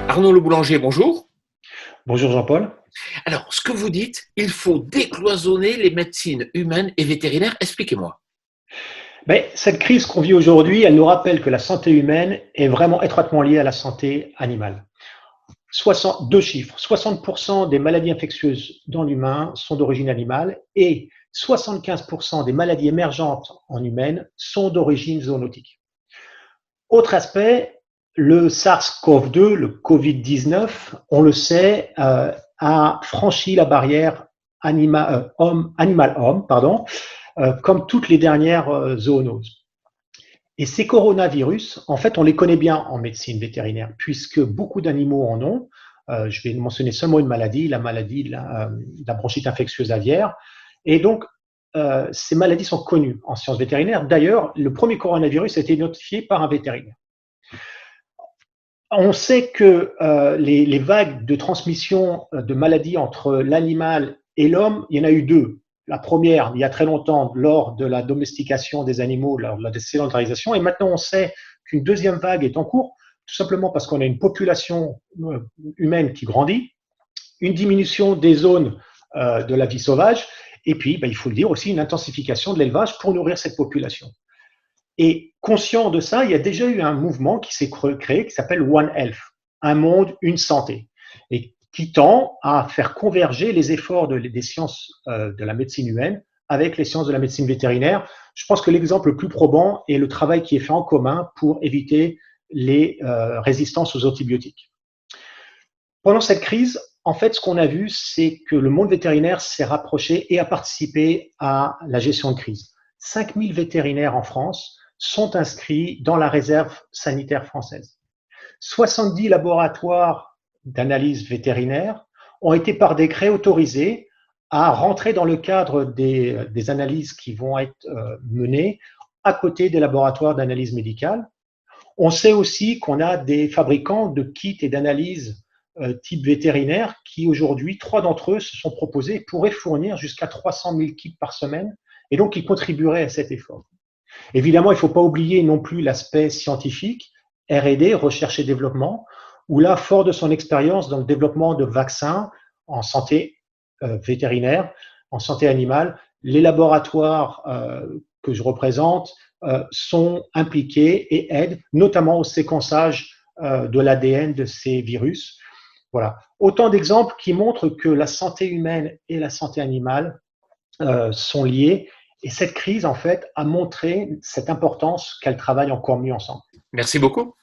Arnaud Le Boulanger, bonjour. Bonjour Jean-Paul. Alors, ce que vous dites, il faut décloisonner les médecines humaines et vétérinaires. Expliquez-moi. Cette crise qu'on vit aujourd'hui, elle nous rappelle que la santé humaine est vraiment étroitement liée à la santé animale. Deux chiffres, 60% des maladies infectieuses dans l'humain sont d'origine animale et 75% des maladies émergentes en humaine sont d'origine zoonotique. Autre aspect, le SARS-CoV-2, le Covid-19, on le sait, a franchi la barrière animal-homme, comme toutes les dernières zoonoses. Et ces coronavirus, en fait, on les connaît bien en médecine vétérinaire, puisque beaucoup d'animaux en ont. Je vais mentionner seulement une maladie, la maladie de la bronchite infectieuse aviaire. Et donc, ces maladies sont connues en sciences vétérinaires. D'ailleurs, le premier coronavirus a été notifié par un vétérinaire. On sait que les vagues de transmission de maladies entre l'animal et l'homme, il y en a eu deux. La première, il y a très longtemps, lors de la domestication des animaux, lors de la désédentarisation, et maintenant on sait qu'une deuxième vague est en cours, tout simplement parce qu'on a une population humaine qui grandit, une diminution des zones de la vie sauvage, et puis, il faut le dire aussi, une intensification de l'élevage pour nourrir cette population. Et conscient de ça, il y a déjà eu un mouvement qui s'est créé qui s'appelle One Health, un monde, une santé, et qui tend à faire converger les efforts des sciences de la médecine humaine avec les sciences de la médecine vétérinaire. Je pense que l'exemple le plus probant est le travail qui est fait en commun pour éviter les résistances aux antibiotiques. Pendant cette crise, en fait, ce qu'on a vu, c'est que le monde vétérinaire s'est rapproché et a participé à la gestion de crise. 5000 vétérinaires en France sont inscrits dans la réserve sanitaire française. 70 laboratoires d'analyse vétérinaire ont été par décret autorisés à rentrer dans le cadre des analyses qui vont être menées à côté des laboratoires d'analyse médicale. On sait aussi qu'on a des fabricants de kits et d'analyses type vétérinaire qui aujourd'hui, 3 d'entre eux se sont proposés, pourraient fournir jusqu'à 300 000 kits par semaine et donc ils contribueraient à cet effort. Évidemment, il ne faut pas oublier non plus l'aspect scientifique, R&D, recherche et développement, où là, fort de son expérience dans le développement de vaccins en santé vétérinaire, en santé animale, les laboratoires que je représente sont impliqués et aident notamment au séquençage de l'ADN de ces virus. Voilà. Autant d'exemples qui montrent que la santé humaine et la santé animale sont liées. Et cette crise, en fait, a montré cette importance qu'elles travaillent encore mieux ensemble. Merci beaucoup.